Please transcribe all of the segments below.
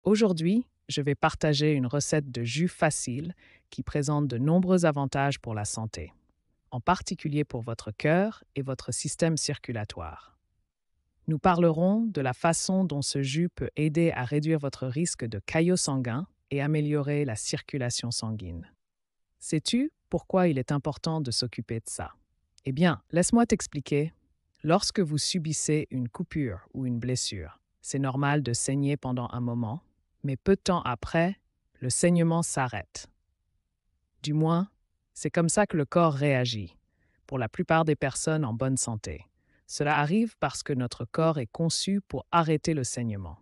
Aujourd'hui, je vais partager une recette de jus facile qui présente de nombreux avantages pour la santé, en particulier pour votre cœur et votre système circulatoire. Nous parlerons de la façon dont ce jus peut aider à réduire votre risque de caillots sanguins et améliorer la circulation sanguine. Sais-tu pourquoi il est important de s'occuper de ça? Eh bien, laisse-moi t'expliquer. Lorsque vous subissez une coupure ou une blessure, c'est normal de saigner pendant un moment, mais peu de temps après, le saignement s'arrête. Du moins, c'est comme ça que le corps réagit, pour la plupart des personnes en bonne santé. Cela arrive parce que notre corps est conçu pour arrêter le saignement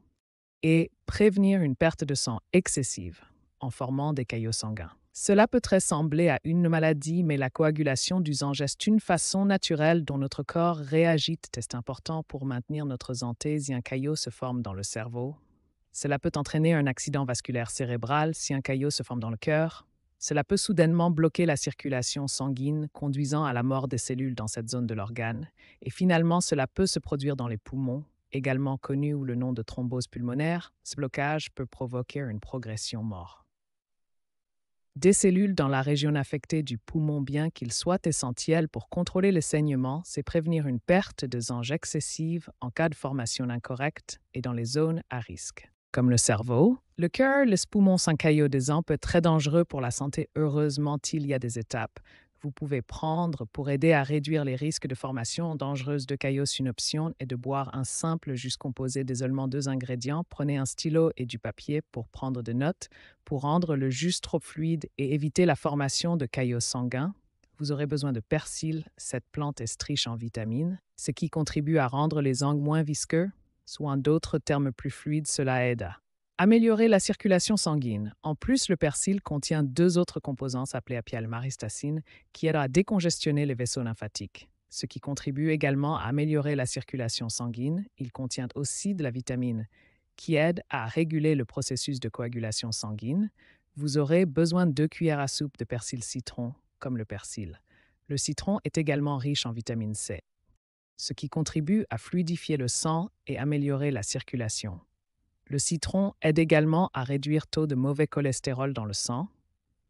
et prévenir une perte de sang excessive en formant des caillots sanguins. Cela peut ressembler à une maladie, mais la coagulation du sang est une façon naturelle dont notre corps réagit. C'est important pour maintenir notre santé si un caillot se forme dans le cerveau. Cela peut entraîner un accident vasculaire cérébral si un caillot se forme dans le cœur. Cela peut soudainement bloquer la circulation sanguine, conduisant à la mort des cellules dans cette zone de l'organe. Et finalement, cela peut se produire dans les poumons, également connu sous le nom de thrombose pulmonaire. Ce blocage peut provoquer une progression mort. Des cellules dans la région affectée du poumon, bien qu'ils soient essentiels pour contrôler le saignement, c'est prévenir une perte de sang excessive en cas de formation incorrecte et dans les zones à risque. Comme le cerveau, le cœur, les poumons sans caillots de sang peut être très dangereux pour la santé. Heureusement, il y a des étapes vous pouvez prendre pour aider à réduire les risques de formation dangereuse de caillots. Une option est de boire un simple jus composé de seulement 2 ingrédients. Prenez un stylo et du papier pour prendre des notes. Pour rendre le jus trop fluide et éviter la formation de caillots sanguins, vous aurez besoin de persil. Cette plante est riche en vitamines, ce qui contribue à rendre les ongles moins visqueux. Soit en d'autres termes plus fluides, cela aide à améliorer la circulation sanguine. En plus, le persil contient 2 autres composants appelés apialmaristacine qui aident à décongestionner les vaisseaux lymphatiques, ce qui contribue également à améliorer la circulation sanguine. Il contient aussi de la vitamine qui aide à réguler le processus de coagulation sanguine. Vous aurez besoin de 2 cuillères à soupe de persil citron, comme le persil. Le citron est également riche en vitamine C, ce qui contribue à fluidifier le sang et améliorer la circulation. Le citron aide également à réduire le taux de mauvais cholestérol dans le sang,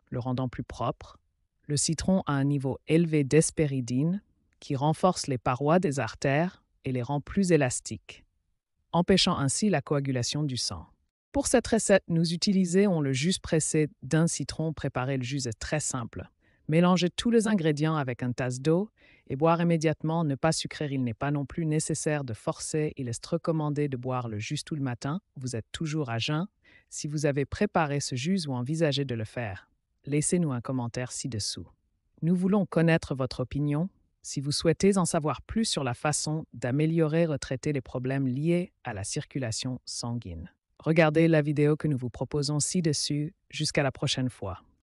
le rendant plus propre. Le citron a un niveau élevé d'hespéridine qui renforce les parois des artères et les rend plus élastiques, empêchant ainsi la coagulation du sang. Pour cette recette, nous utilisons le jus pressé d'un citron. Préparer le jus est très simple. Mélangez tous les ingrédients avec une tasse d'eau et boire immédiatement. Ne pas sucrer, il n'est pas non plus nécessaire de forcer. Il est recommandé de boire le jus tout le matin. Vous êtes toujours à jeun. Si vous avez préparé ce jus ou envisagez de le faire, laissez-nous un commentaire ci-dessous. Nous voulons connaître votre opinion. Si vous souhaitez en savoir plus sur la façon d'améliorer ou traiter les problèmes liés à la circulation sanguine, regardez la vidéo que nous vous proposons ci-dessus. Jusqu'à la prochaine fois.